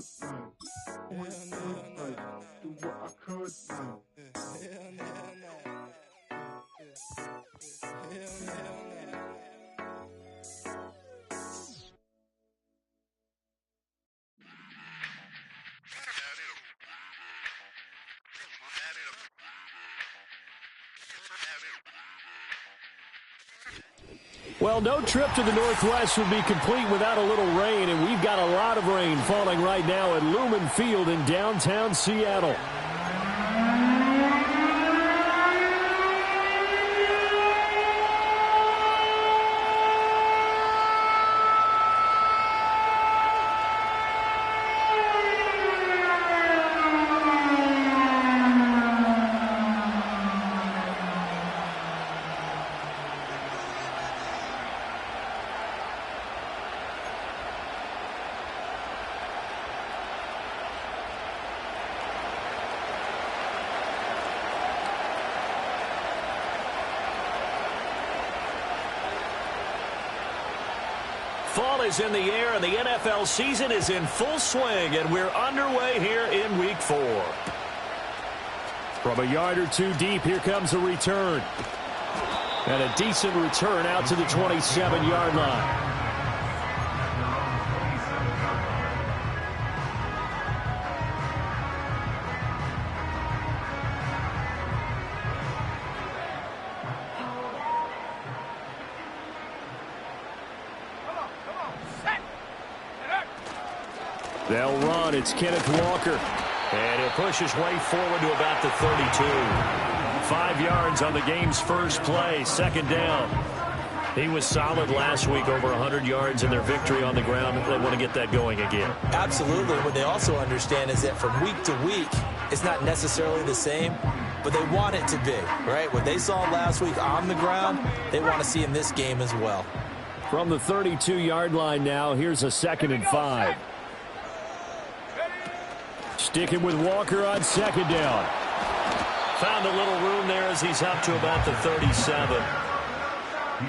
could now. Only could now. Do what I could now. Hell no. Well, no trip to the Northwest would be complete without a little rain, and we've got a lot of rain falling right now at Lumen Field in downtown Seattle. Fall is in the air, and the NFL season is in full swing, and we're underway here in Week 4. From a yard or two deep, here comes a return. And a decent return out to the 27-yard line. They'll run. It's Kenneth Walker. And he'll push his way forward to about the 32. 5 yards on the game's first play. Second down. He was solid last week, over 100 yards in their victory on the ground. They want to get that going again. Absolutely. What they also understand is that from week to week, it's not necessarily the same, but they want it to be, right? What they saw last week on the ground, they want to see in this game as well. From the 32-yard line now, here's a 2nd and 5. Sticking with Walker on second down. Found a little room there as he's up to about the 37.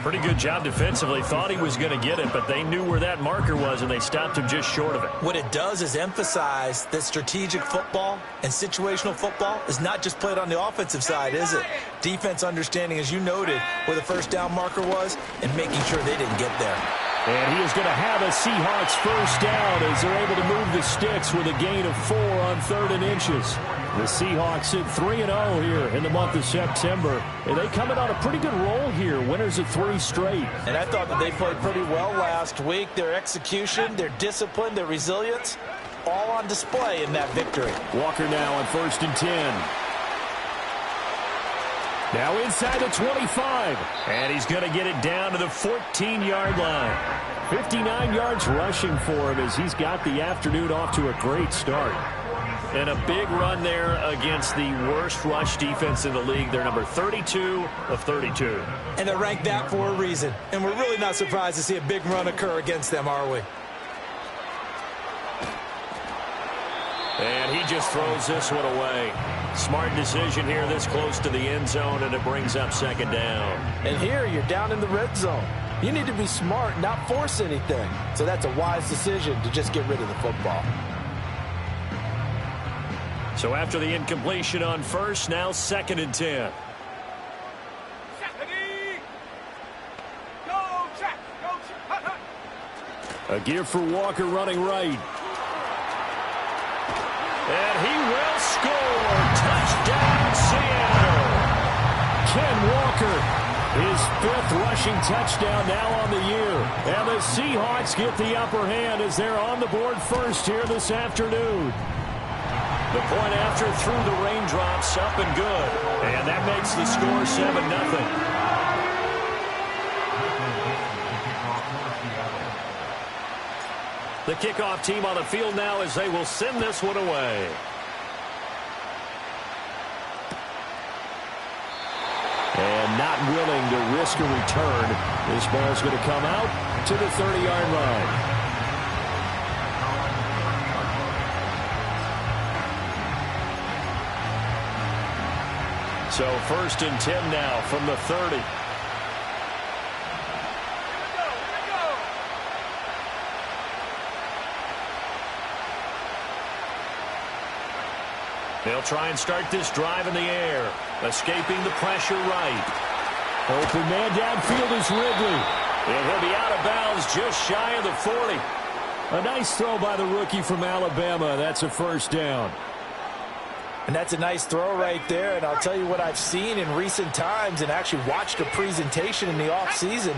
Pretty good job defensively. Thought he was going to get it, but they knew where that marker was, and they stopped him just short of it. What it does is emphasize that strategic football and situational football is not just played on the offensive side, is it? Defense understanding, as you noted, where the first down marker was and making sure they didn't get there. And he is going to have a Seahawks first down as they're able to move the sticks with a gain of 4 on 3rd and inches. The Seahawks sit 3-0 here in the month of September. And they come in on a pretty good roll here, winners of 3 straight. And I thought that they played pretty well last week. Their execution, their discipline, their resilience, all on display in that victory. Walker now on 1st and 10. Now inside the 25, and he's going to get it down to the 14-yard line. 59 yards rushing for him as he's got the afternoon off to a great start. And a big run there against the worst rush defense in the league. They're number 32 of 32. And they're ranked that for a reason. And we're really not surprised to see a big run occur against them, are we? And he just throws this one away. Smart decision here this close to the end zone, and it brings up 2nd down. And here you're down in the red zone. You need to be smart, not force anything. So that's a wise decision to just get rid of the football. So after the incompletion on first, now 2nd and 10. A gear for Walker running right. And he will score. Touchdown, Seattle. Ken Walker, his 5th rushing touchdown now on the year. And the Seahawks get the upper hand as they're on the board first here this afternoon. The point after through the raindrops, up and good. And that makes the score 7-0. The kickoff team on the field now as they will send this one away. And not willing to risk a return. This ball's going to come out to the 30-yard line. So 1st and 10 now from the 30. They'll try and start this drive in the air, escaping the pressure right. Open man downfield is Ridley. And he'll be out of bounds just shy of the 40. A nice throw by the rookie from Alabama. That's a first down. And that's a nice throw right there. And I'll tell you what I've seen in recent times and actually watched a presentation in the offseason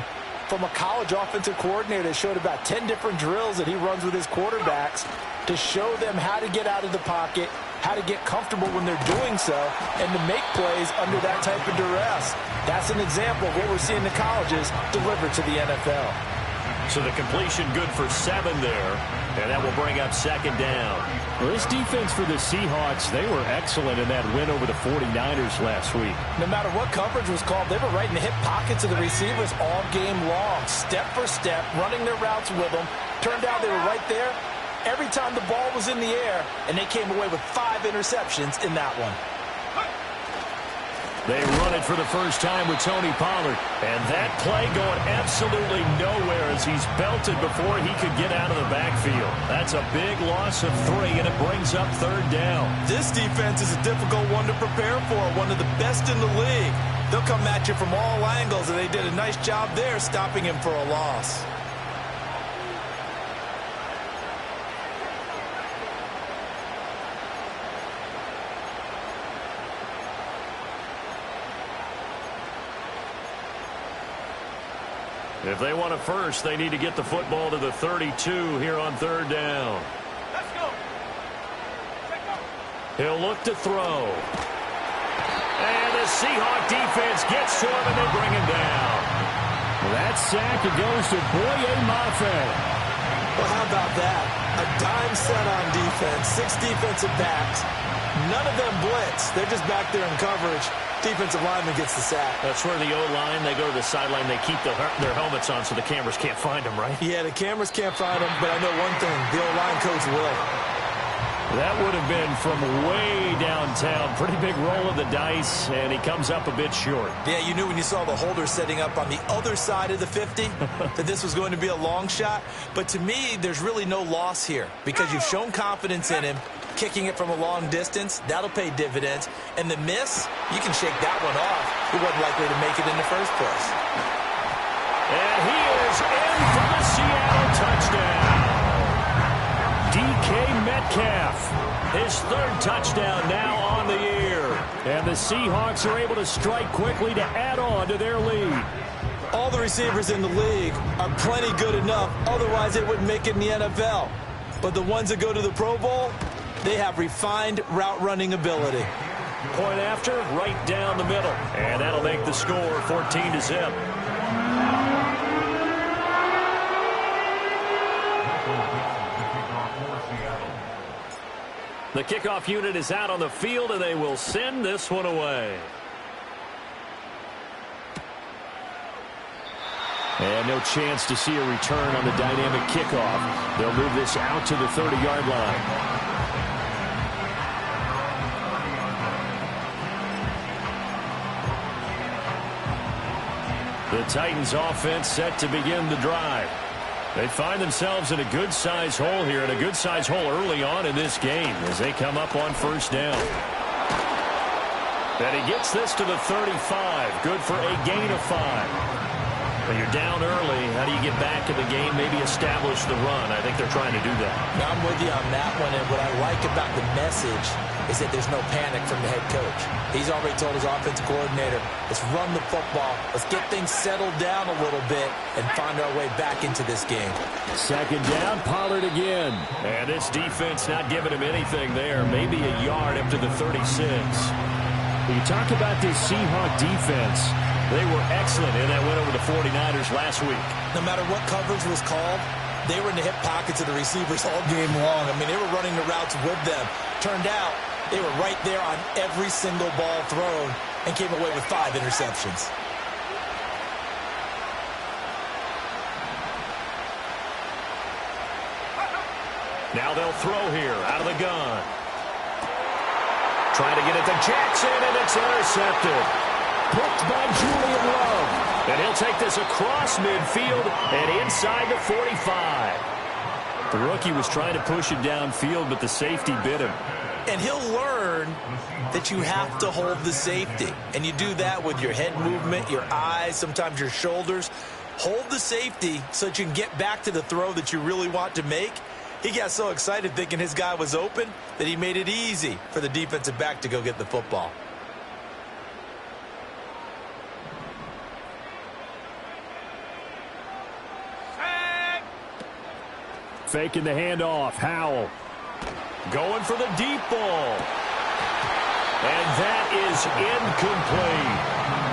from a college offensive coordinator that showed about 10 different drills that he runs with his quarterbacks to show them how to get out of the pocket, how to get comfortable when they're doing so, and to make plays under that type of duress. That's an example of what we're seeing the colleges deliver to the NFL. So the completion good for 7 there, and that will bring up second down. Well, this defense for the Seahawks, they were excellent in that win over the 49ers last week. No matter what coverage was called, they were right in the hip pockets of the receivers all game long, step for step, running their routes with them. Turned out they were right there every time the ball was in the air, and they came away with 5 interceptions in that one. They run it for the first time with Tony Pollard. And that play going absolutely nowhere as he's belted before he could get out of the backfield. That's a big loss of 3, and it brings up third down. This defense is a difficult one to prepare for, one of the best in the league. They'll come at you from all angles, and they did a nice job there stopping him for a loss. If they want a first, they need to get the football to the 32 here on third down. Let's go. He'll look to throw. And the Seahawk defense gets to him, and they bring him down. That sack, it goes to Boye Mafe. Well, how about that? A dime set on defense, 6 defensive backs. None of them blitz. They're just back there in coverage. Defensive lineman gets the sack. That's where the O-line, they go to the sideline, they keep their helmets on so the cameras can't find them, right? Yeah, the cameras can't find them, but I know one thing. The O-line coach will. That would have been from way downtown. Pretty big roll of the dice, and he comes up a bit short. Yeah, you knew when you saw the holder setting up on the other side of the 50 that this was going to be a long shot. But to me, there's really no loss here because you've shown confidence in him. Kicking it from a long distance, that'll pay dividends. And the miss, you can shake that one off. He wasn't likely to make it in the first place. And he is in for the Seattle touchdown. DK Metcalf, his 3rd touchdown now on the year. And the Seahawks are able to strike quickly to add on to their lead. All the receivers in the league are plenty good enough, otherwise they wouldn't make it in the NFL. But the ones that go to the Pro Bowl, they have refined route running ability. Point after, right down the middle. And that'll make the score 14-0. The kickoff unit is out on the field, and they will send this one away. And no chance to see a return on the dynamic kickoff. They'll move this out to the 30-yard line. The Titans offense set to begin the drive. They find themselves in a good-sized hole here, and a good-sized hole early on in this game as they come up on first down. And he gets this to the 35. Good for a gain of 5. When you're down early, how do you get back in the game, maybe establish the run? I think they're trying to do that. Now, I'm with you on that one, and what I like about the message is that there's no panic from the head coach. He's already told his offensive coordinator, let's run the football, let's get things settled down a little bit and find our way back into this game. Second down, Pollard again. And this defense not giving him anything there, maybe a yard up to the 36. When you talk about this Seahawk defense, they were excellent in that win over the 49ers last week. No matter what coverage was called, they were in the hip pockets of the receivers all game long. I mean, they were running the routes with them. Turned out they were right there on every single ball thrown and came away with 5 interceptions. Now they'll throw here out of the gun. Trying to get it to Jackson, and it's intercepted. Picked by Julian Love. And he'll take this across midfield and inside the 45. The rookie was trying to push it downfield, but the safety bit him. And he'll learn that you have to hold the safety. And you do that with your head movement, your eyes, sometimes your shoulders. Hold the safety so that you can get back to the throw that you really want to make. He got so excited thinking his guy was open that he made it easy for the defensive back to go get the football. Faking the handoff. Howell going for the deep ball. And that is incomplete.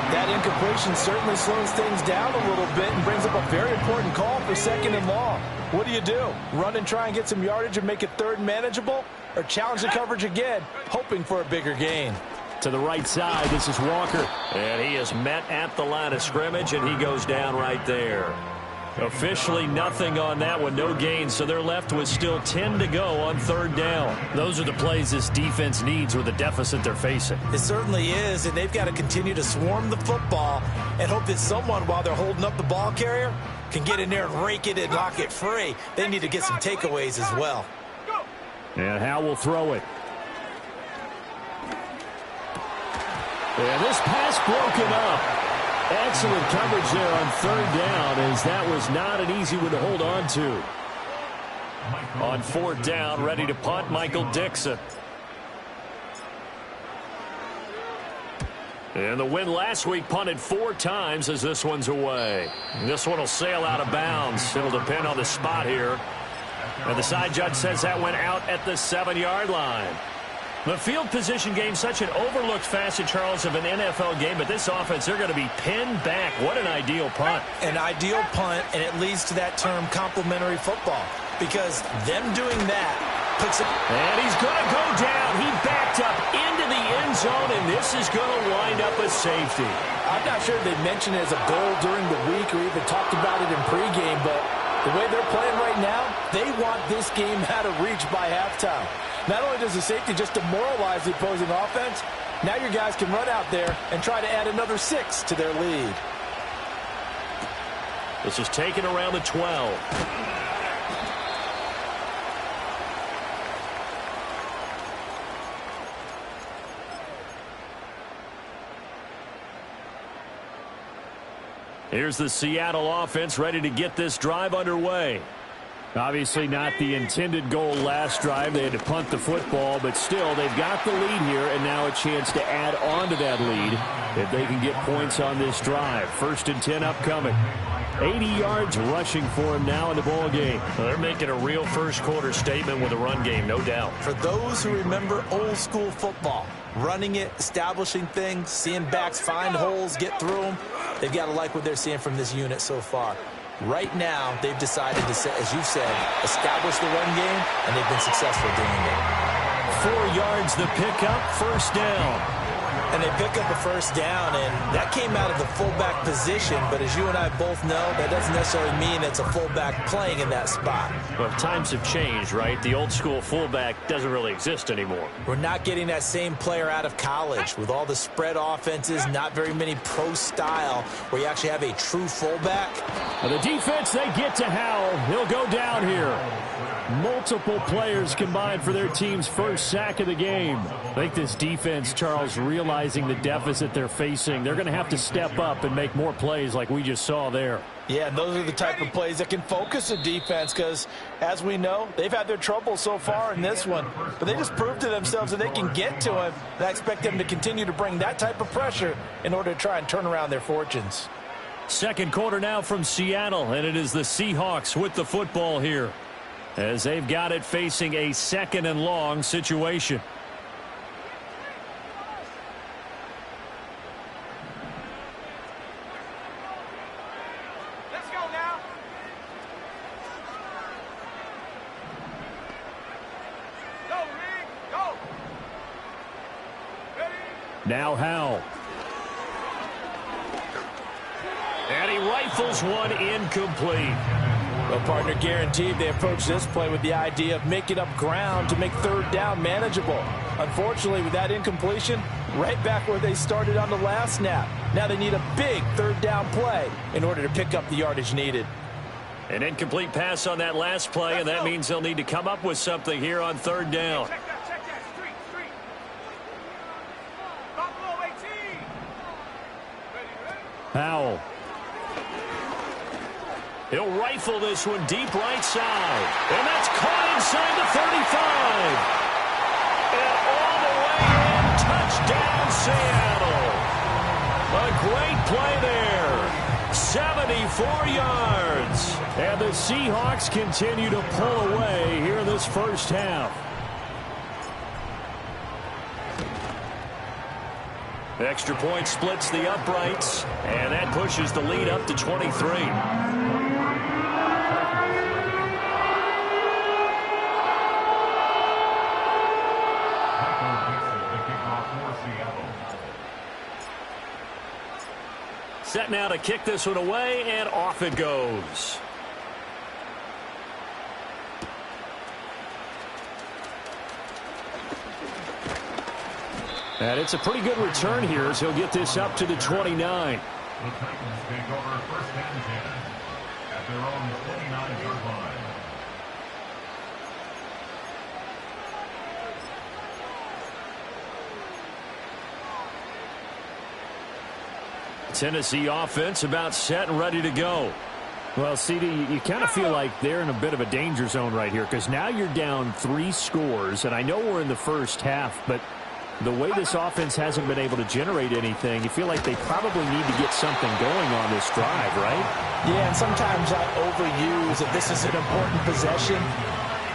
That incompletion certainly slows things down a little bit and brings up a very important call for 2nd and long. What do? Run and try and get some yardage and make it 3rd and manageable? Or challenge the coverage again, hoping for a bigger gain? To the right side, this is Walker. And he is met at the line of scrimmage, and he goes down right there. Officially nothing on that one, no gain, so they're left with still 10 to go on 3rd down. Those are the plays this defense needs with the deficit they're facing. It certainly is, and they've got to continue to swarm the football and hope that someone, while they're holding up the ball carrier, can get in there and rake it and knock it free. They need to get some takeaways as well. And Howell will throw it. And this pass broken up. Excellent coverage there on 3rd down, as that was not an easy one to hold on to. On 4th down, ready to punt, Michael Dixon. And the win last week punted 4 times as this one's away. This one will sail out of bounds. It'll depend on the spot here. And the side judge says that went out at the 7-yard line. The field position game, such an overlooked facet, Charles, of an NFL game, but this offense, they're going to be pinned back. What an ideal punt. An ideal punt, and it leads to that term complementary football, because them doing that puts it. And he's going to go down. He backed up into the end zone, and this is going to wind up a safety. I'm not sure they mentioned it as a goal during the week or even talked about it in pregame, but the way they're playing right now, they want this game out of reach by halftime. Not only does the safety just demoralize the opposing offense, now your guys can run out there and try to add another 6 to their lead. This is taken around the 12. Here's the Seattle offense ready to get this drive underway. Obviously not the intended goal last drive. They had to punt the football, but still they've got the lead here, and now a chance to add on to that lead if they can get points on this drive. 1st and 10 upcoming. 80 yards rushing for him now in the ball game. Well, they're making a real first-quarter statement with a run game, no doubt. For those who remember old-school football, running it, establishing things, seeing backs find holes, get through them, they've got to like what they're seeing from this unit so far. Right now, they've decided to, as you've said, establish the run game, and they've been successful doing it. 4 yards the pickup, 1st down. And they pick up a 1st down, and that came out of the fullback position, but as you and I both know, that doesn't necessarily mean it's a fullback playing in that spot. Well, times have changed, right? The old-school fullback doesn't really exist anymore. We're not getting that same player out of college with all the spread offenses, not very many pro style, where you actually have a true fullback. The defense, they get to Howell. He'll go down here. Multiple players combined for their team's 1st sack of the game. I think this defense, Charles, realizing the deficit they're facing, they're going to have to step up and make more plays like we just saw there. Yeah, and those are the type of plays that can focus a defense because, as we know, they've had their trouble so far in this one. But they just proved to themselves that they can get to him, and I expect them to continue to bring that type of pressure in order to try and turn around their fortunes. 2nd quarter now from Seattle, and it is the Seahawks with the football here, as they've got it facing a 2nd and long situation. Let's go now. Go, Reed. Go. Ready? Now Howell. And he rifles one incomplete. Well, partner, guaranteed they approach this play with the idea of making up ground to make 3rd down manageable. Unfortunately, with that incompletion, right back where they started on the last snap. Now they need a big 3rd down play in order to pick up the yardage needed. An incomplete pass on that last play, and that means they'll need to come up with something here on third down. Check that. Street. Buffalo 18. Ready. Powell. He'll rifle this one deep right side. And that's caught inside the 35. And all the way in, touchdown Seattle. A great play there. 74 yards. And the Seahawks continue to pull away here in this first half. The extra point splits the uprights, and that pushes the lead up to 23. Set now to kick this one away, and off it goes. And it's a pretty good return here as he'll get this up to the 29. The Titans take over first and 10 at their own 29-yard line. Tennessee offense about set and ready to go. Well, CD, you kind of feel like they're in a bit of a danger zone right here because now you're down 3 scores, and I know we're in the first half, but the way this offense hasn't been able to generate anything, you feel like they probably need to get something going on this drive, right? Yeah, and sometimes I overuse that this is an important possession.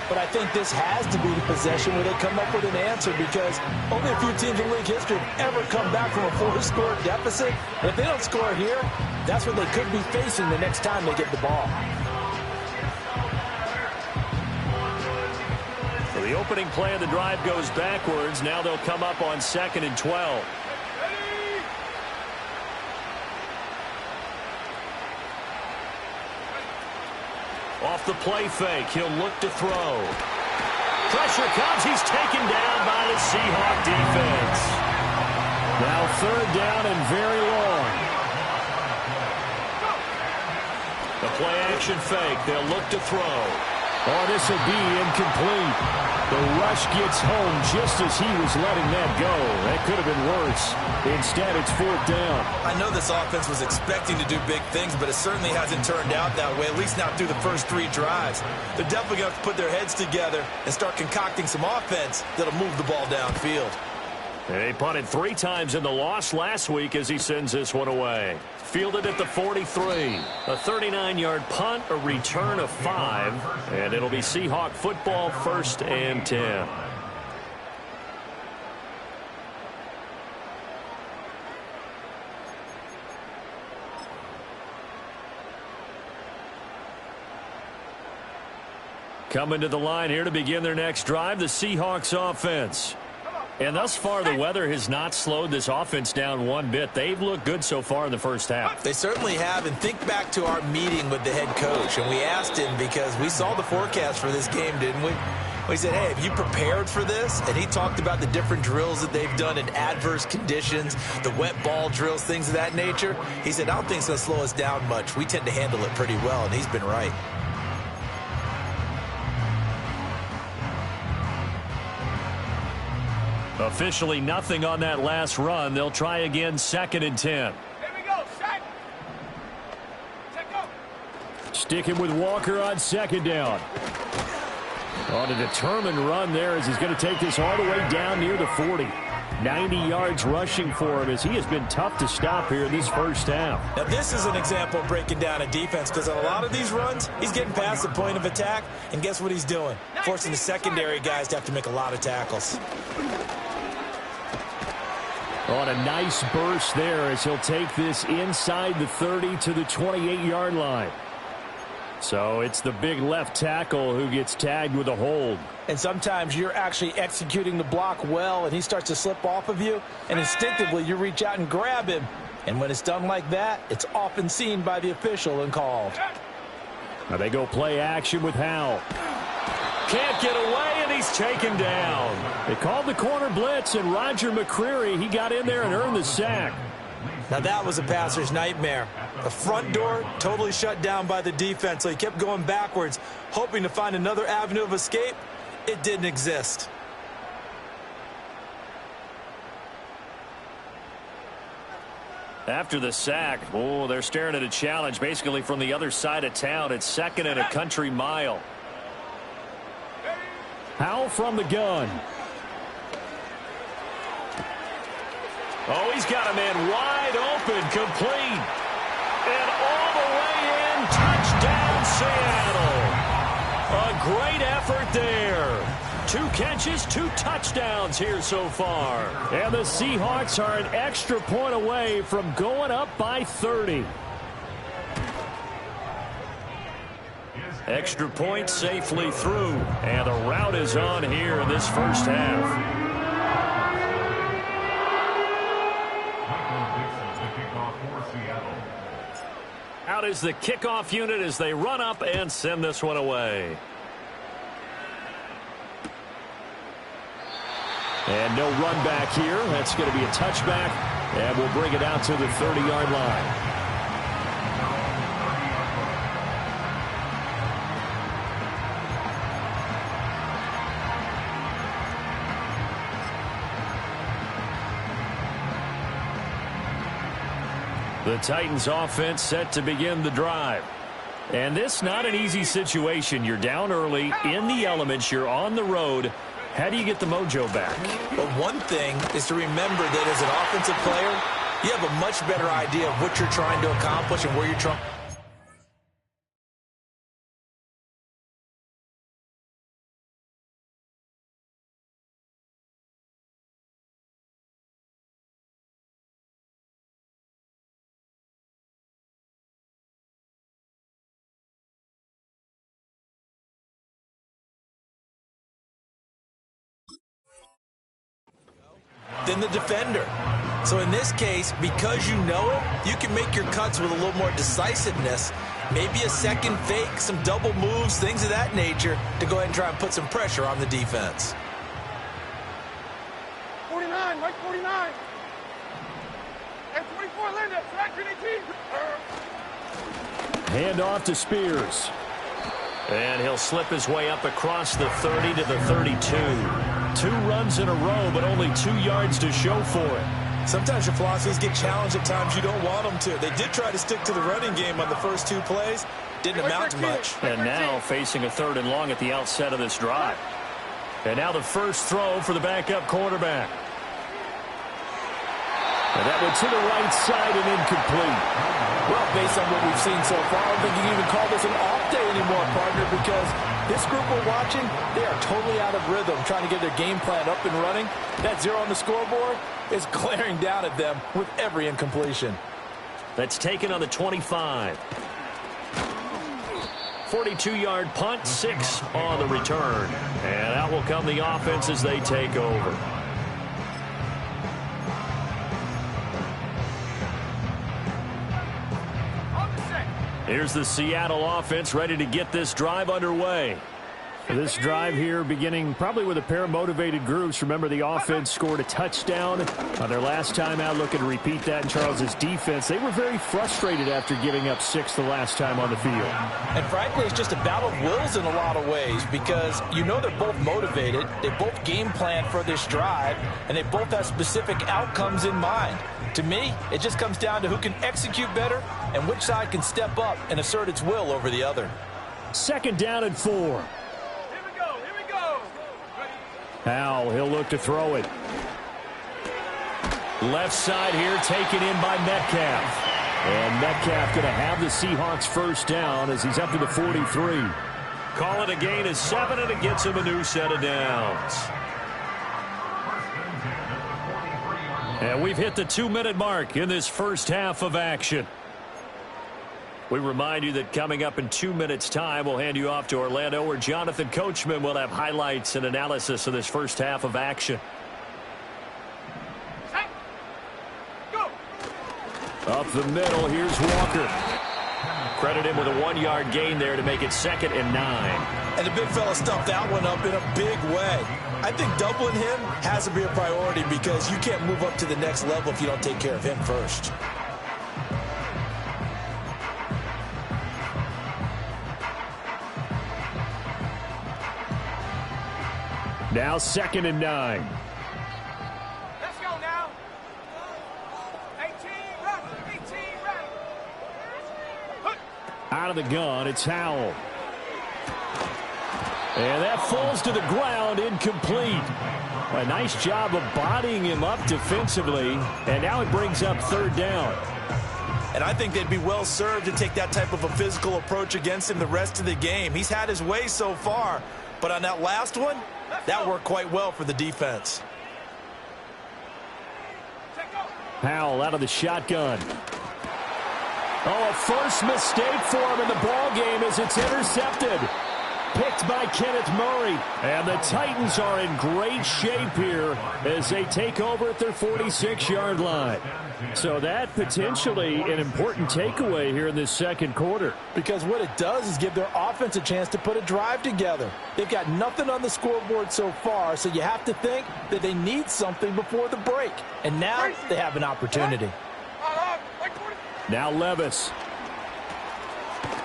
But I think this has to be the possession where they come up with an answer because only a few teams in league history have ever come back from a 4-score deficit. And if they don't score here, that's what they could be facing the next time they get the ball. So the opening play of the drive goes backwards. Now they'll come up on 2nd and 12. Off the play fake, he'll look to throw. Pressure comes, he's taken down by the Seahawk defense. Now 3rd down and very long. The play action fake, they'll look to throw. Oh, this will be incomplete. The rush gets home just as he was letting that go. That could have been worse. Instead, it's 4th down. I know this offense was expecting to do big things, but it certainly hasn't turned out that way, at least not through the first 3 drives. They're definitely going to have to put their heads together and start concocting some offense that'll move the ball downfield. They punted 3 times in the loss last week as he sends this one away. Fielded at the 43. A 39-yard punt, a return of 5, and it'll be Seahawk football 1st and 10. Coming to the line here to begin their next drive, the Seahawks offense. And thus far, the weather has not slowed this offense down one bit. They've looked good so far in the first half. They certainly have, and think back to our meeting with the head coach, and we asked him because we saw the forecast for this game, didn't we? We said, hey, have you prepared for this? And he talked about the different drills that they've done in adverse conditions, the wet ball drills, things of that nature. He said, I don't think it's going to slow us down much. We tend to handle it pretty well, and he's been right. Officially nothing on that last run. They'll try again 2nd and 10. Here we go, set. Set, go. Sticking with Walker on 2nd down. On a determined run there as he's going to take this all the way down near the 40. 90 yards rushing for him as he has been tough to stop here in this first half. Now, this is an example of breaking down a defense because on a lot of these runs, he's getting past the point of attack, and guess what he's doing? Forcing the secondary guys to have to make a lot of tackles. On a nice burst there as he'll take this inside the 30 to the 28-yard line. So it's the big left tackle who gets tagged with a hold. And sometimes you're actually executing the block well, and he starts to slip off of you, and instinctively you reach out and grab him. And when it's done like that, it's often seen by the official and called. Now they go play action with Howell. Can't get away, and he's taken down. They called the corner blitz, and Roger McCreary, he got in there and earned the sack. Now that was a passer's nightmare. The front door totally shut down by the defense, so he kept going backwards, hoping to find another avenue of escape. It didn't exist. After the sack, oh, they're staring at a challenge basically from the other side of town. It's 2nd and a country mile. Howell from the gun. Oh, he's got a man wide open, complete. And all the way in, touchdown Seattle. A great effort there. 2 catches, 2 touchdowns here so far. And the Seahawks are an extra point away from going up by 30. Extra point safely through. And the route is on here in this first half. Out is the kickoff unit as they run up and send this one away. And no run back here. That's going to be a touchback, and we'll bring it out to the 30-yard line. The Titans offense set to begin the drive. And this not an easy situation. You're down early, in the elements, you're on the road. How do you get the mojo back? Well, one thing is to remember that as an offensive player, you have a much better idea of what you're trying to accomplish and where you're trying. Than the defender. So in this case, because you know it, you can make your cuts with a little more decisiveness. Maybe a second fake, some double moves, things of that nature to go ahead and try and put some pressure on the defense. 49, right 49. And 24, Linda, track 18. Hand off to Spears. And he'll slip his way up across the 30 to the 32. 2 runs in a row, but only 2 yards to show for it. Sometimes your philosophies get challenged at times you don't want them to. They did try to stick to the running game on the first 2 plays. Didn't amount to much. And now facing a 3rd and long at the outset of this drive. And now the first throw for the backup quarterback. And that went to the right side and incomplete. Well, based on what we've seen so far, I don't think you can even call this an off day anymore, partner, because this group we're watching, they are totally out of rhythm, trying to get their game plan up and running. That 0 on the scoreboard is glaring down at them with every incompletion. That's taken on the 25. 42-yard punt, 6 on the return. And out will come the offense as they take over. Here's the Seattle offense ready to get this drive underway. This drive here beginning probably with a pair of motivated groups. Remember, the offense scored a touchdown on their last time out, looking to repeat that in Charles's defense. They were very frustrated after giving up 6 the last time on the field. And frankly, it's just a battle of wills in a lot of ways because you know they're both motivated. They both game plan for this drive, and they both have specific outcomes in mind. To me, it just comes down to who can execute better and which side can step up and assert its will over the other. 2nd down and 4. Howell, he'll look to throw it. Left side here taken in by Metcalf. And Metcalf going to have the Seahawks first down as he's up to the 43. Call it a gain of 7, and it gets him a new set of downs. And we've hit the 2-minute mark in this first half of action. We remind you that coming up in 2 minutes' time, we'll hand you off to Orlando, where Jonathan Coachman will have highlights and analysis of this first half of action. Go. Up the middle, here's Walker. Credit him with a 1-yard gain there to make it 2nd and 9. And the big fella stuffed that one up in a big way. I think doubling him has to be a priority because you can't move up to the next level if you don't take care of him first. Now 2nd and 9. Let's go now. 18, ready. 18, ready. Out of the gun, it's Howell. And that falls to the ground, incomplete. A nice job of bodying him up defensively, and now it brings up 3rd down. And I think they'd be well served to take that type of a physical approach against him the rest of the game. He's had his way so far, but on that last one, that worked quite well for the defense. Howell out of the shotgun. Oh, a first mistake for him in the ball game as it's intercepted. Picked by Kenneth Murray. And the Titans are in great shape here as they take over at their 46-yard line. So that potentially an important takeaway here in this 2nd quarter. Because what it does is give their offense a chance to put a drive together. They've got nothing on the scoreboard so far, so you have to think that they need something before the break. And now they have an opportunity. Now Levis.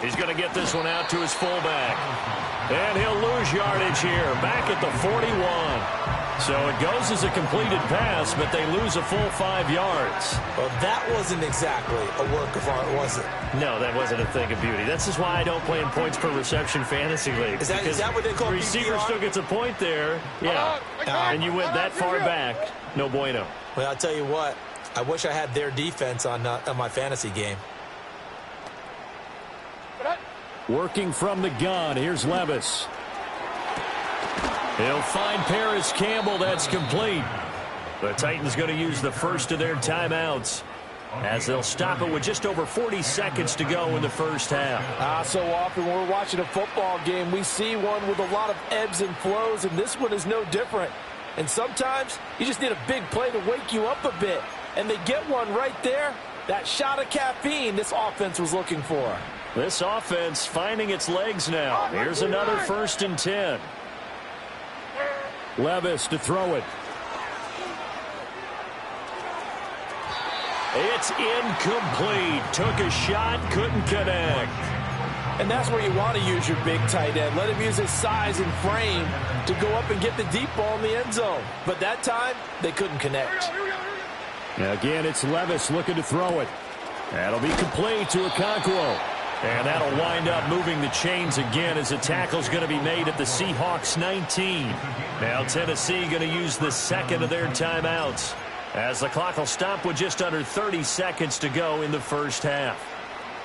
He's going to get this one out to his fullback. And he'll lose yardage here, back at the 41. So it goes as a completed pass, but they lose a full 5 yards. Well, that wasn't exactly a work of art, was it? No, that wasn't a thing of beauty. This is why I don't play in points per reception fantasy league. Is that what they call the receiver PPR? still gets a point there. Yeah. And you went that far back. No bueno. Well, I'll tell you what. I wish I had their defense on my fantasy game. Working from the gun. Here's Levis. He'll find Paris Campbell. That's complete. The Titans going to use the first of their timeouts as they'll stop it with just over 40 seconds to go in the first half. So often when we're watching a football game, we see one with a lot of ebbs and flows, and this one is no different. And sometimes you just need a big play to wake you up a bit. And they get one right there. That shot of caffeine this offense was looking for. This offense finding its legs now. Here's another 1st and 10. Levis to throw it. It's incomplete. Took a shot, couldn't connect. And that's where you want to use your big tight end. Let him use his size and frame to go up and get the deep ball in the end zone. But that time, they couldn't connect. Now again, it's Levis looking to throw it. That'll be complete to Okonkwo. And that'll wind up moving the chains again as a tackle's going to be made at the Seahawks 19. Now Tennessee going to use the 2nd of their timeouts as the clock will stop with just under 30 seconds to go in the first half.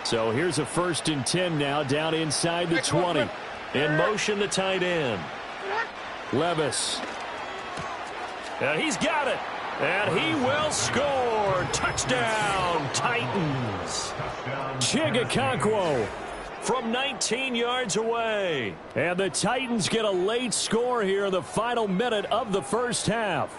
So here's a 1st and 10 now down inside the 20. In motion, the tight end. Levis. And he's got it. And he will score. Touchdown, Titans. Okonkwo from 19 yards away. And the Titans get a late score here in the final minute of the first half.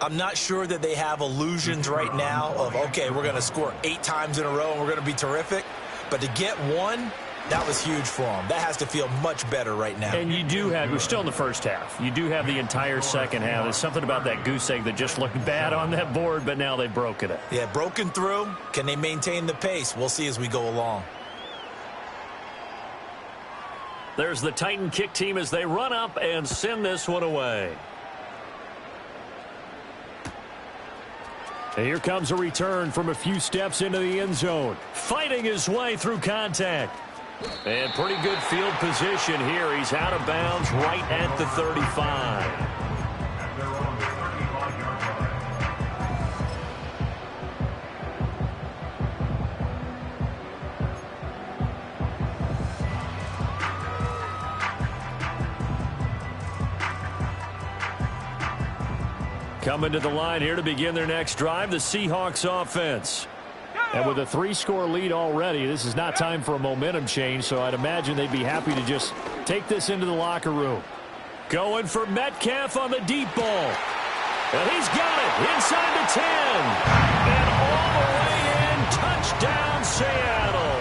I'm not sure that they have illusions right now of, okay, we're going to score 8 times in a row and we're going to be terrific. But to get one, that was huge for them. That has to feel much better right now. And you do have, we're still in the first half. You do have the entire second half. There's something about that goose egg that just looked bad on that board, but now they've broken it. Yeah, broken through. Can they maintain the pace? We'll see as we go along. There's the Titan kick team as they run up and send this one away. And here comes a return from a few steps into the end zone. Fighting his way through contact. And pretty good field position here. He's out of bounds right at the 35. Coming to the line here to begin their next drive, the Seahawks offense. And with a 3-score lead already, this is not time for a momentum change, so I'd imagine they'd be happy to just take this into the locker room. Going for Metcalf on the deep ball. And he's got it inside the 10. And all the way in, touchdown Seattle.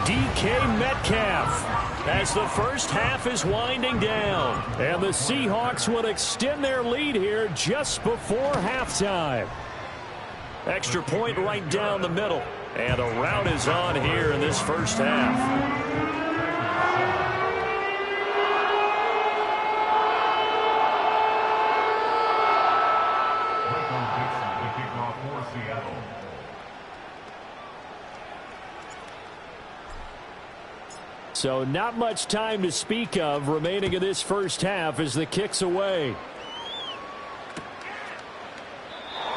DK Metcalf as the first half is winding down. And the Seahawks will extend their lead here just before halftime. Extra point right down the middle. And a rout is on here in this first half. So not much time to speak of remaining in this first half as the kick's away.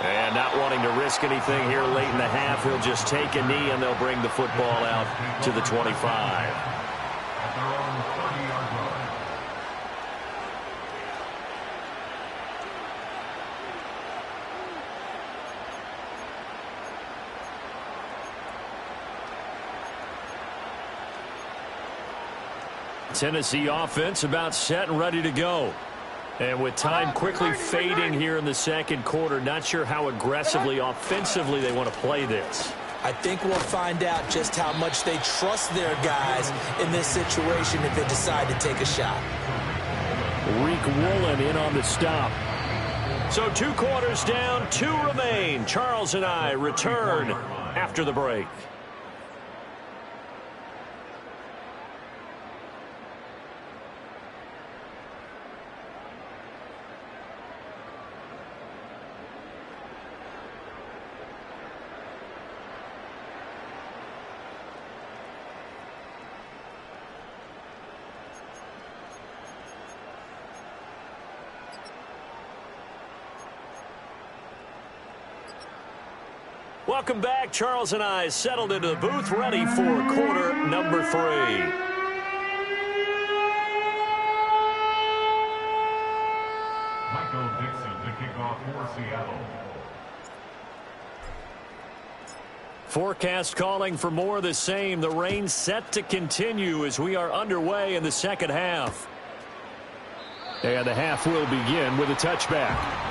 And not wanting to risk anything here late in the half, he'll just take a knee and they'll bring the football out to the 25. At their own 30-yard line. Tennessee offense about set and ready to go. And with time quickly fading here in the second quarter, not sure how aggressively, offensively they want to play this. I think we'll find out just how much they trust their guys in this situation if they decide to take a shot. Reek Woolen in on the stop. So 2 quarters down, 2 remain. Charles and I return after the break. Welcome back. Charles and I settled into the booth, ready for quarter number 3. Michael Dixon to kick off for Seattle. Forecast calling for more of the same. The rain set to continue as we are underway in the second half. And the half will begin with a touchback.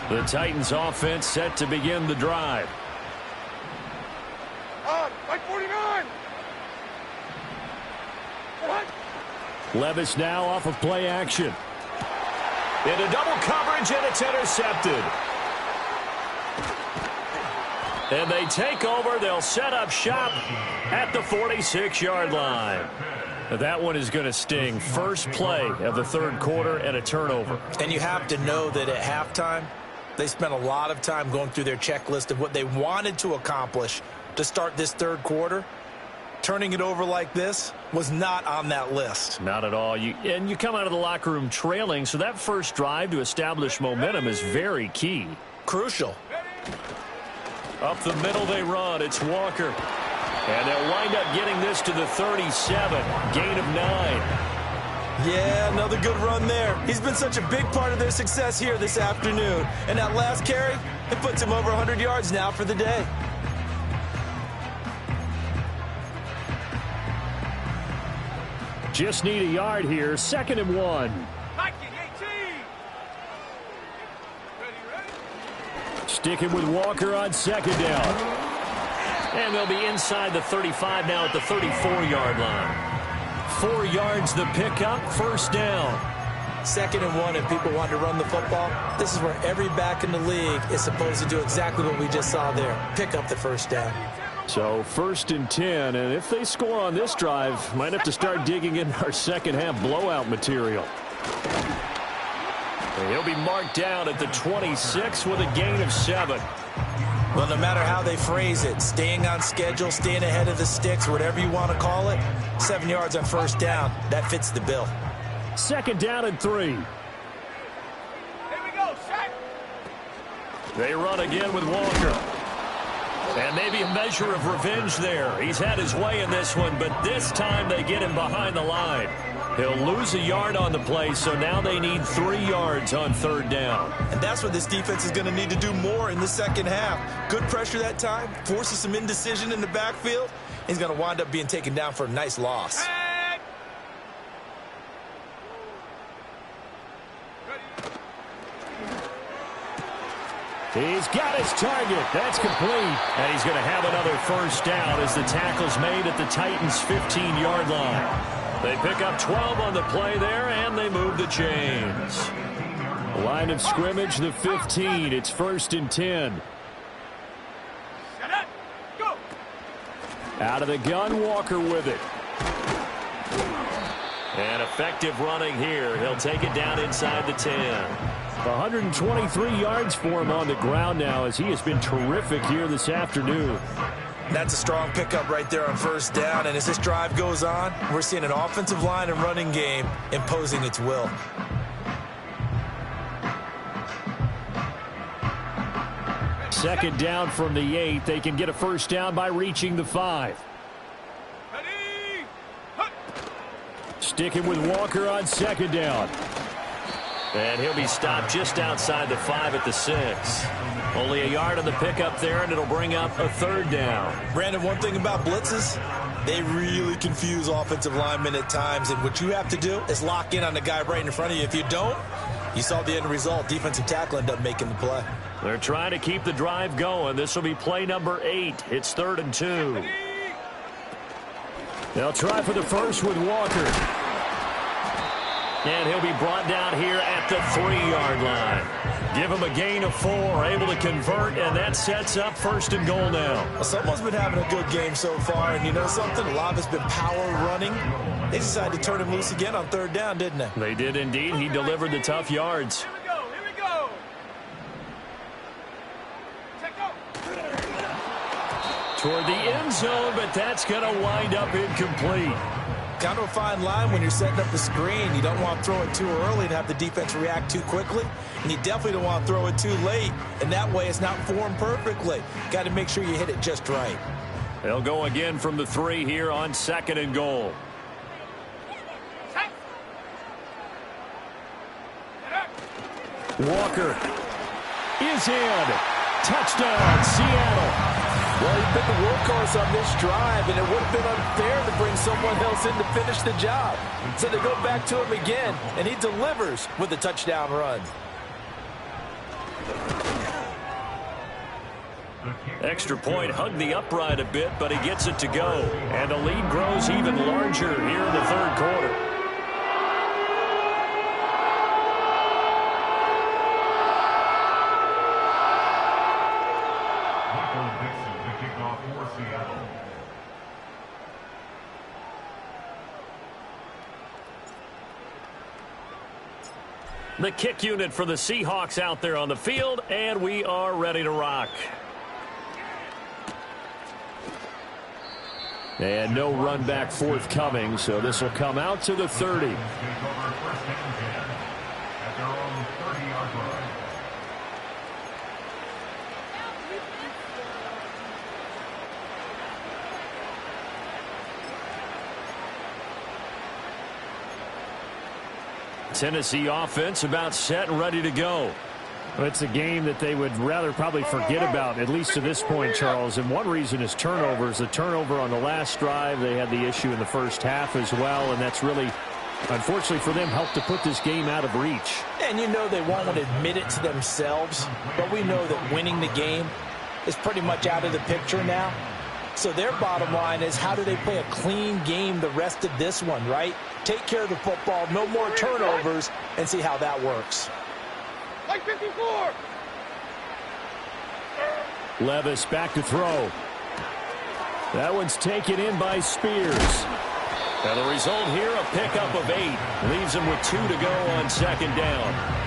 The Titans offense set to begin the drive. Like 49. What? Levis now off of play action. Into double coverage, and it's intercepted. And they take over. They'll set up shop at the 46-yard line. That one is going to sting. First play of the third quarter and a turnover. And you have to know that at halftime, they spent a lot of time going through their checklist of what they wanted to accomplish to start this third quarter. Turning it over like this was not on that list. Not at all. You come out of the locker room trailing, so that first drive to establish momentum is very key. Crucial. Up the middle they run. It's Walker. And they'll wind up getting this to the 37. Gain of 9. Yeah, another good run there. He's been such a big part of their success here this afternoon. And that last carry, it puts him over 100 yards now for the day. Just need a yard here. 2nd and 1. Sticking with Walker on 2nd down. And they'll be inside the 35 now at the 34-yard line. 4 yards the pickup, first down. 2nd and 1, and people want to run the football. This is where every back in the league is supposed to do exactly what we just saw there. Pick up the first down. So 1st and 10, and if they score on this drive, might have to start digging in our second half blowout material. And he'll be marked down at the 26 with a gain of 7. Well, no matter how they phrase it, staying on schedule, staying ahead of the sticks, whatever you want to call it, 7 yards on first down, that fits the bill. 2nd down and 3. Here we go, Shaq. They run again with Walker. And maybe a measure of revenge there. He's had his way in this one, but this time they get him behind the line. He'll lose a yard on the play, so now they need 3 yards on 3rd down. And that's what this defense is going to need to do more in the second half. Good pressure that time, forces some indecision in the backfield, He's going to wind up being taken down for a nice loss. He's got his target. That's complete. And he's going to have another first down as the tackle's made at the Titans' 15-yard line. They pick up 12 on the play there, and they move the chains. Line of scrimmage, the 15. It's 1st and 10. Out of the gun, Walker with it. And effective running here. He'll take it down inside the 10. 123 yards for him on the ground now as he has been terrific here this afternoon. That's a strong pickup right there on first down. And as this drive goes on, we're seeing an offensive line and running game imposing its will. Second down from the 8. They can get a first down by reaching the 5. Sticking with Walker on second down. And he'll be stopped just outside the 5 at the 6. Only a yard on the pickup there, and it'll bring up a third down. Brandon, one thing about blitzes, they really confuse offensive linemen at times. And what you have to do is lock in on the guy right in front of you. If you don't, you saw the end result. Defensive tackle ended up making the play. They're trying to keep the drive going. This will be play number 8. It's 3rd and 2. They'll try for the first with Walker. And he'll be brought down here at the 3-yard line. Give him a gain of 4, able to convert, and that sets up 1st and goal now. Well, someone's been having a good game so far, and you know something? A lot of it's been power running. They decided to turn him loose again on 3rd down, didn't they? They did indeed. He delivered the tough yards. Here we go. Check out. Toward the end zone, but that's going to wind up incomplete. Kind of a fine line when you're setting up the screen. You don't want to throw it too early and have the defense react too quickly. And you definitely don't want to throw it too late. And that way it's not formed perfectly. Got to make sure you hit it just right. They'll go again from the 3 here on 2nd and goal. Walker is in. Touchdown, Seattle. Well, he's been the workhorse on this drive, and it would have been unfair to bring someone else in to finish the job. So they go back to him again, and he delivers with a touchdown run. Extra point hugged the upright a bit, but he gets it to go. And the lead grows even larger here in the 3rd quarter. The kick unit for the Seahawks out there on the field, and we are ready to rock. And no run back forthcoming, so this will come out to the 30. Tennessee offense about set and ready to go. Well, it's a game that they would rather probably forget about, at least to this point, Charles. And one reason is turnovers. The turnover on the last drive, they had the issue in the first half as well, and that's really, unfortunately for them, helped to put this game out of reach. And you know they won't admit it to themselves, but we know that winning the game is pretty much out of the picture now. So their bottom line is, how do they play a clean game the rest of this one, right? Take care of the football, no more turnovers, and see how that works. Like 54. Levis back to throw. That one's taken in by Spears. Now the result here, a pickup of 8. Leaves him with 2 to go on 2nd down.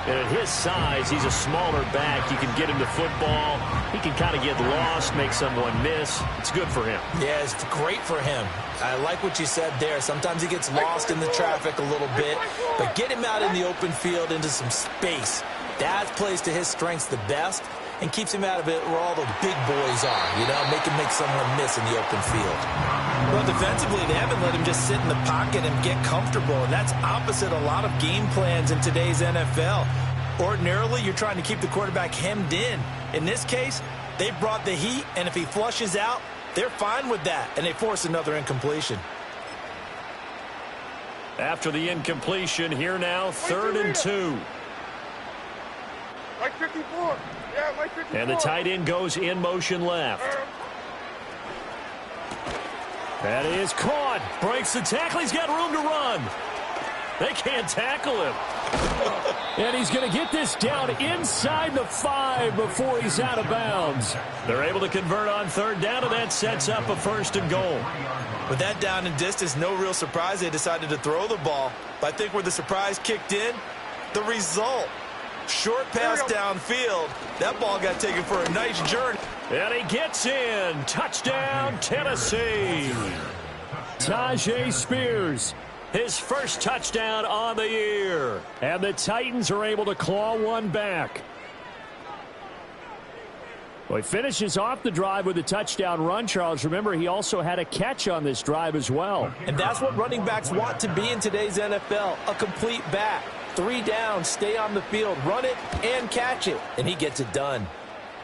And at his size, he's a smaller back. You can get him to football. He can kind of get lost, make someone miss. It's good for him. Yeah, it's great for him. I like what you said there. Sometimes he gets lost in the traffic a little bit, but get him out in the open field into some space. That plays to his strengths the best and keeps him out of it where all the big boys are, you know, make someone miss in the open field. Well, defensively, they haven't let him just sit in the pocket and get comfortable, and that's opposite a lot of game plans in today's NFL. Ordinarily, you're trying to keep the quarterback hemmed in. In this case, they brought the heat, and if he flushes out, They're fine with that, and they force another incompletion. After the incompletion, here now, 3rd and 2. Like 54. Yeah, like 54. And the tight end goes in motion left. That is caught. Breaks the tackle. He's got room to run. They can't tackle him. And he's going to get this down inside the 5 before he's out of bounds. They're able to convert on 3rd down, and that sets up a 1st and goal. With that down and distance, no real surprise they decided to throw the ball. But I think where the surprise kicked in, the result. Short pass downfield. That ball got taken for a nice journey. And he gets in. Touchdown, Tennessee. Tajay Spears, His first touchdown on the year. and the Titans are able to claw one back. Well, he finishes off the drive with a touchdown run, Charles. Remember, he also had a catch on this drive as well. And that's what running backs want to be in today's NFL, a complete back. 3 down, stay on the field, run it, and catch it. And he gets it done.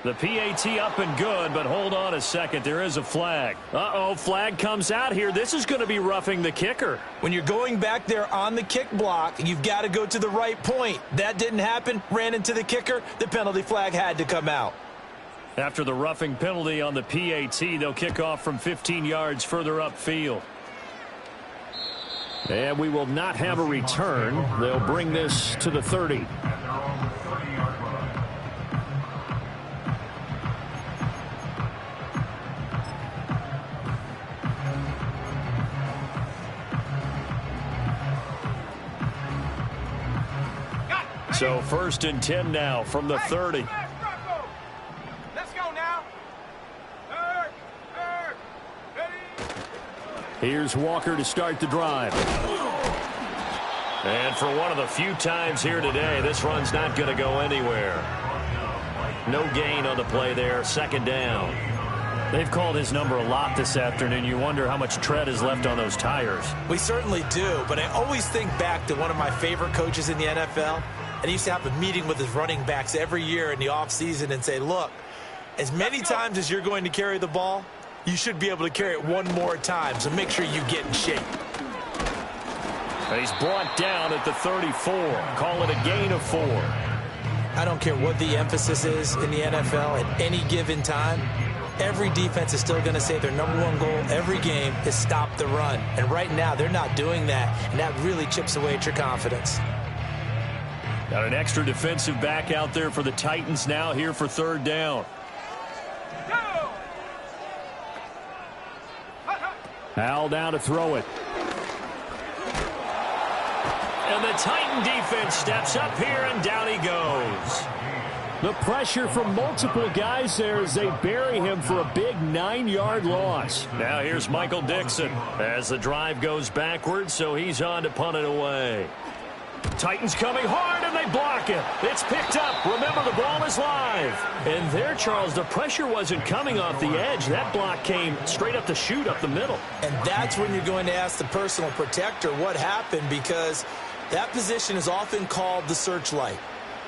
The PAT up and good, but hold on a second. There is a flag. Uh-oh, flag comes out here. This is going to be roughing the kicker. When you're going back there on the kick block, you've got to go to the right point. That didn't happen. Ran into the kicker. The penalty flag had to come out. After the roughing penalty on the PAT, they'll kick off from 15 yards further upfield. And we will not have a return. They'll bring this to the 30. So 1st and 10 now from the 30. Let's go now. Here's Walker to start the drive. And for one of the few times here today, this run's not going to go anywhere. No gain on the play there, 2nd down. They've called his number a lot this afternoon. You wonder how much tread is left on those tires. We certainly do, but I always think back to one of my favorite coaches in the NFL. And he used to have a meeting with his running backs every year in the offseason and say, look, as many times as you're going to carry the ball, you should be able to carry it one more time, so make sure you get in shape. And he's brought down at the 34. Call it a gain of 4. I don't care what the emphasis is in the NFL at any given time. Every defense is still going to say their #1 goal every game is stop the run. And right now, they're not doing that, and that really chips away at your confidence. Got an extra defensive back out there for the Titans now here for 3rd down. Al down to throw it. And the Titan defense steps up here, and down he goes. The pressure from multiple guys there as they bury him for a big 9-yard loss. Now here's Michael Dixon as the drive goes backwards, so he's on to punt it away. Titans coming hard, and they block it. It's picked up. Remember, the ball is live. And there, Charles, the pressure wasn't coming off the edge. That block came straight up the chute up the middle. And that's when you're going to ask the personal protector what happened, because that position is often called the searchlight.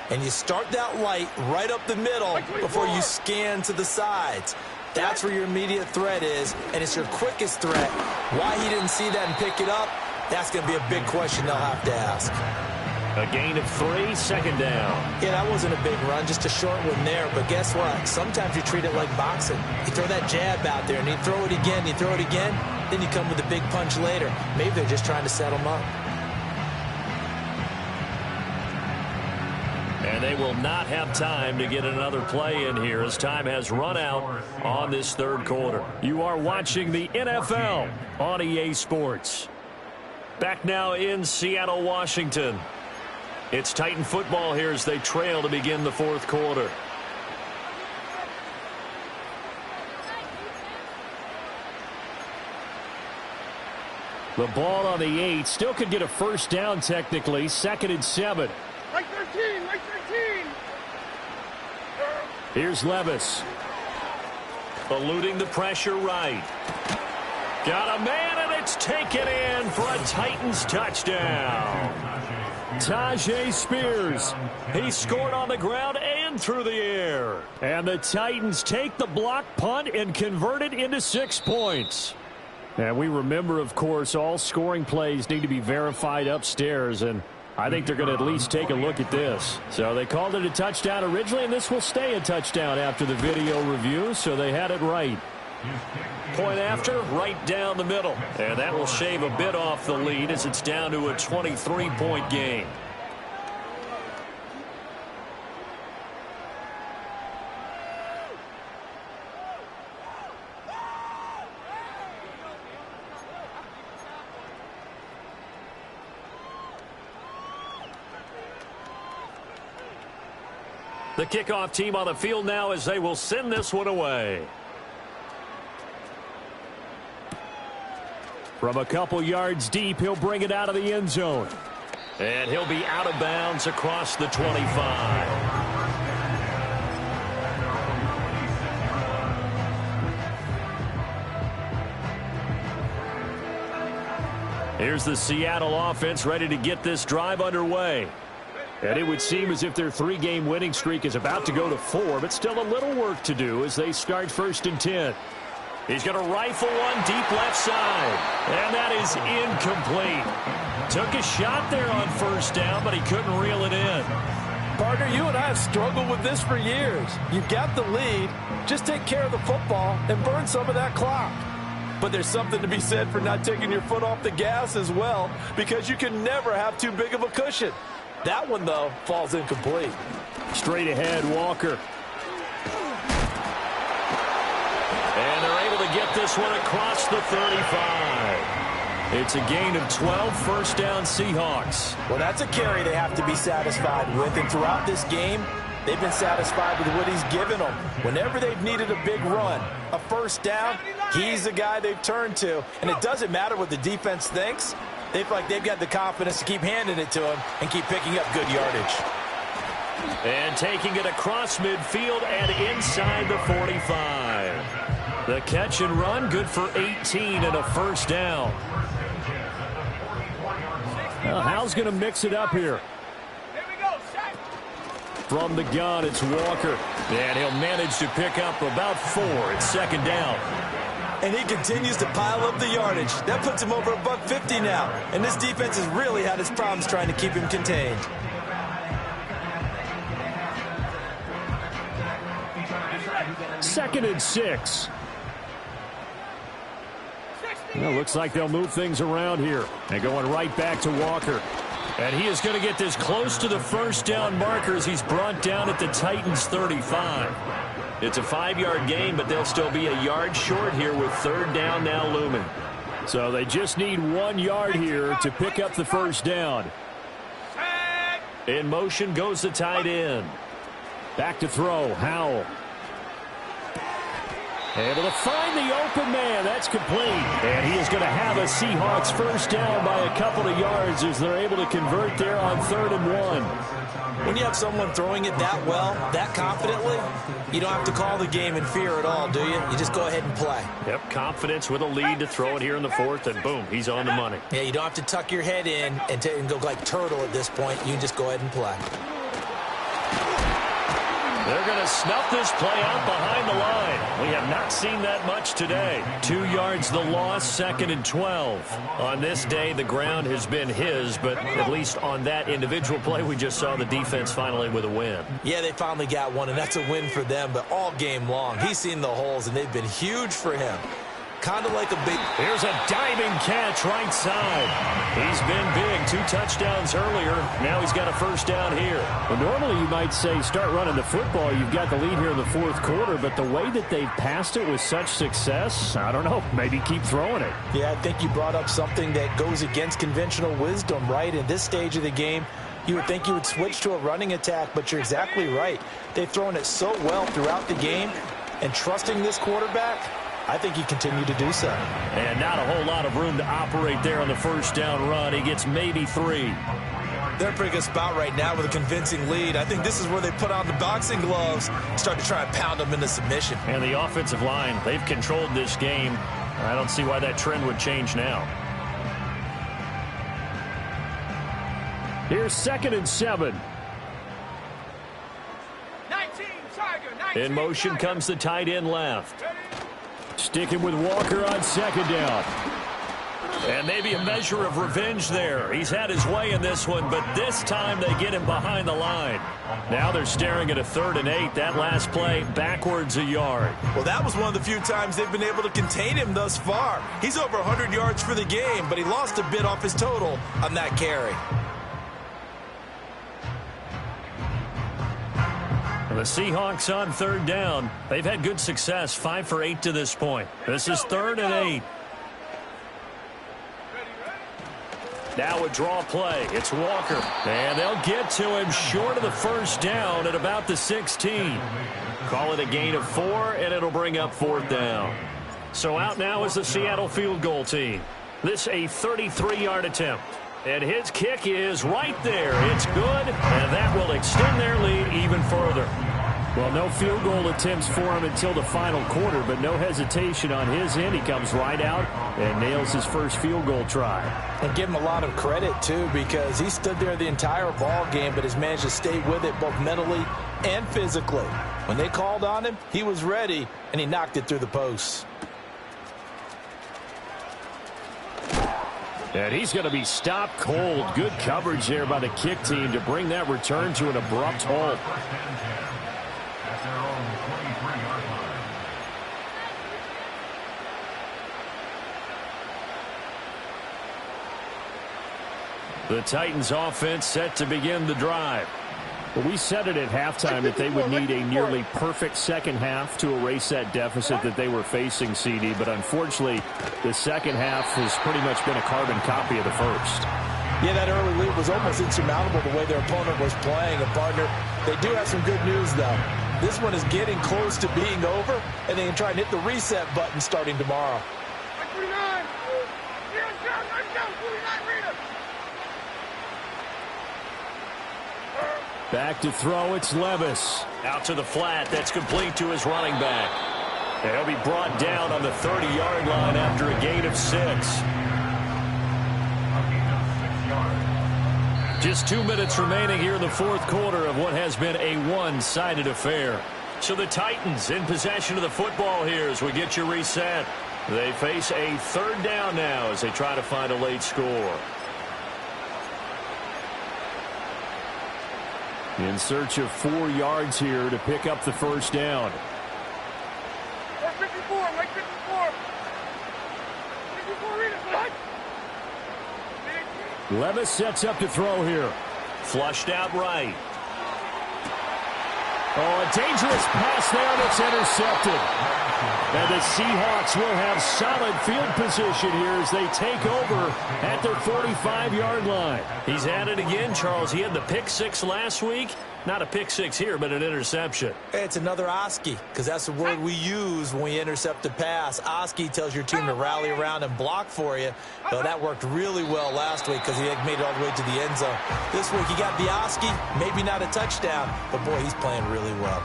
And you start that light right up the middle before you scan to the sides. That's where your immediate threat is, and it's your quickest threat. Why he didn't see that and pick it up, that's going to be a big question they'll have to ask. A gain of 3, 2nd down. Yeah, that wasn't a big run, just a short one there. But guess what? Sometimes you treat it like boxing. You throw that jab out there, and you throw it again, then you come with a big punch later. Maybe they're just trying to set them up. And they will not have time to get another play in here as time has run out on this 3rd quarter. You are watching the NFL on EA Sports. Back now in Seattle, Washington. It's Titan football here as they trail to begin the 4th quarter. The ball on the 8. Still could get a 1st down technically. 2nd and 7. Like 13, like 13. Here's Levis. Eluding the pressure right. Got a man, and it's taken in for a Titans touchdown. Tajay Spears. He scored on the ground and one through the air. And the Titans take the block punt and convert it into 6 points. And we remember, of course, all scoring plays need to be verified upstairs, and I think they're going to at least take a look at this. So they called it a touchdown originally, and this will stay a touchdown after the video review, so they had it right. Point after, right down the middle. And that will shave a bit off the lead as it's down to a 23-point game. The kickoff team on the field now as they will send this one away. From a couple yards deep, he'll bring it out of the end zone. And he'll be out of bounds across the 25. Here's the Seattle offense ready to get this drive underway. And it would seem as if their 3-game winning streak is about to go to 4, but still a little work to do as they start 1st and 10. He's going to rifle one deep left side. And that is incomplete. Took a shot there on 1st down, but he couldn't reel it in. Partner, you and I have struggled with this for years. You've got the lead. Just take care of the football and burn some of that clock. But there's something to be said for not taking your foot off the gas as well, because you can never have too big of a cushion. That one, though, falls incomplete. Straight ahead, Walker. And they're able to get this one across the 35. It's a gain of 12, 1st down Seahawks. Well, that's a carry they have to be satisfied with. And throughout this game, they've been satisfied with what he's given them. Whenever they've needed a big run, a 1st down, he's the guy they've turned to. And it doesn't matter what the defense thinks. They feel like they've got the confidence to keep handing it to him and keep picking up good yardage. And taking it across midfield and inside the 45. The catch and run, good for 18 and a 1st down. Well, Hal's going to mix it up here. From the gun, it's Walker. And he'll manage to pick up about 4 at 2nd down. And he continues to pile up the yardage. That puts him over $150 now. And this defense has really had its problems trying to keep him contained. 2nd and 6. Well, looks like they'll move things around here. And going right back to Walker. And he is going to get this close to the 1st down marker as he's brought down at the Titans' 35. It's a 5-yard gain, but they'll still be a yard short here with 3rd down now looming. So they just need 1 yard here to pick up the 1st down. In motion goes the tight end. Back to throw, Howell. Able to find the open man. That's complete. And he is going to have a Seahawks 1st down by a couple of yards as they're able to convert there on 3rd and 1. When you have someone throwing it that well, that confidently, you don't have to call the game in fear at all, do you? You just go ahead and play. Yep, confidence with a lead to throw it here in the 4th, and boom, he's on the money. Yeah, you don't have to tuck your head in and go like turtle at this point. You can just go ahead and play. They're going to snuff this play out behind the line. We have not seen that much today. 2 yards the loss, 2nd and 12. On this day, the ground has been his, but at least on that individual play, we just saw the defense finally with a win. Yeah, they finally got one, and that's a win for them, but all game long, he's seen the holes, and they've been huge for him. Kind of like a big... Here's a diving catch right side. He's been big. 2 touchdowns earlier. Now he's got a 1st down here. Well, normally you might say start running the football. You've got the lead here in the 4th quarter, but the way that they've passed it with such success, I don't know, maybe keep throwing it. Yeah, I think you brought up something that goes against conventional wisdom, right? In this stage of the game, you would think you would switch to a running attack, but you're exactly right. They've thrown it so well throughout the game, and trusting this quarterback, I think he continued to do so. And not a whole lot of room to operate there on the 1st down run. He gets maybe 3. They're in a pretty good spot right now with a convincing lead. I think this is where they put on the boxing gloves, start to try and pound them into submission. And the offensive line, they've controlled this game. I don't see why that trend would change now. Here's 2nd and 7. 19. In motion comes the tight end left. Sticking with Walker on second down. And maybe a measure of revenge there. He's had his way in this one, but this time they get him behind the line. Now they're staring at a 3rd and 8. That last play, backwards a yard. Well, that was one of the few times they've been able to contain him thus far. He's over 100 yards for the game, but he lost a bit off his total on that carry. The Seahawks on 3rd down. They've had good success, 5 for 8 to this point. This is 3rd and 8. Now a draw play. It's Walker. And they'll get to him short of the first down at about the 16. Call it a gain of 4, and it'll bring up 4th down. So out now is the Seattle field goal team. This a 33-yard attempt. And his kick is right there. It's good, and that will extend their lead even further. Well, no field goal attempts for him until the final quarter, but no hesitation on his end. He comes right out and nails his first field goal try. And give him a lot of credit, too, because he stood there the entire ball game, but has managed to stay with it both mentally and physically. When they called on him, he was ready, and he knocked it through the posts. And he's going to be stopped cold. Good coverage there by the kick team to bring that return to an abrupt halt. The Titans offense set to begin the drive. Well, we said it at halftime that they would need a nearly perfect second half to erase that deficit that they were facing, CD. But unfortunately, the second half has pretty much been a carbon copy of the first. Yeah, that early lead was almost insurmountable the way their opponent was playing. And, partner, they do have some good news, though. This one is getting close to being over, and they can try and hit the reset button starting tomorrow. 49! Back to throw, it's Levis. Out to the flat, that's complete to his running back. And he'll be brought down on the 30-yard line after a gain of 6. Just 2 minutes remaining here in the fourth quarter of what has been a one-sided affair. So the Titans in possession of the football here as we get your reset. They face a 3rd down now as they try to find a late score. In search of 4 yards here to pick up the first down. 54, Mike 54. 54, read it, bud. Levis sets up to throw here. Flushed out right. Oh, a dangerous pass there, and it's intercepted. And the Seahawks will have solid field position here as they take over at their 45-yard line. He's at it again, Charles. He had the pick 6 last week. Not a pick 6 here, but an interception. It's another Oski, because that's the word we use when we intercept a pass. Oski tells your team to rally around and block for you. Well, that worked really well last week because he had made it all the way to the end zone. This week he got the Oski, maybe not a touchdown, but boy, he's playing really well.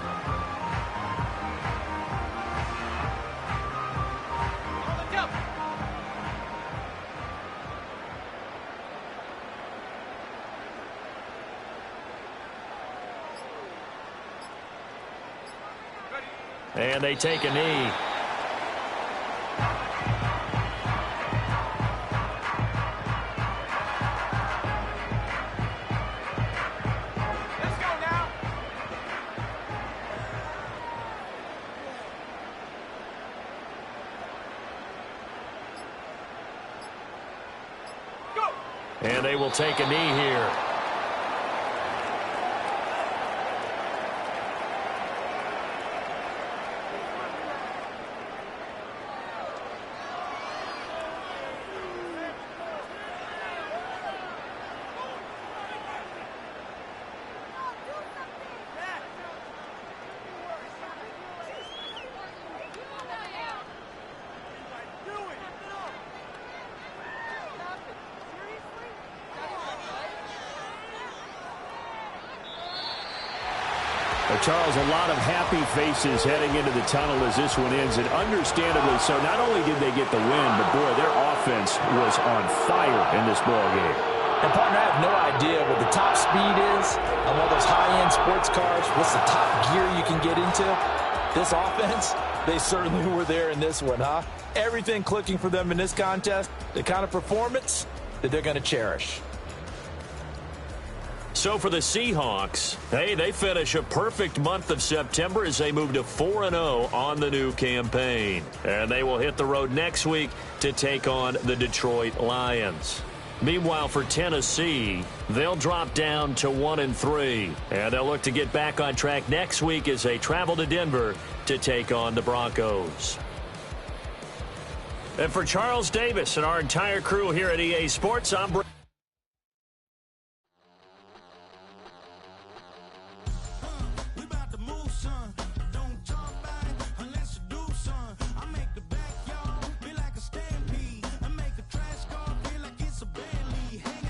And they take a knee. Let's go now. Go. And they will take a knee here. Charles, a lot of happy faces heading into the tunnel as this one ends, and understandably so. Not only did they get the win, but boy, their offense was on fire in this ball game. And, partner, I have no idea what the top speed is on one of those high-end sports cars. What's the top gear you can get into? This offense, they certainly were there in this one, huh? Everything clicking for them in this contest, the kind of performance that they're going to cherish. So for the Seahawks, hey, they finish a perfect month of September as they move to 4-0 on the new campaign. And they will hit the road next week to take on the Detroit Lions. Meanwhile, for Tennessee, they'll drop down to 1-3. And they'll look to get back on track next week as they travel to Denver to take on the Broncos. And for Charles Davis and our entire crew here at EA Sports, I'm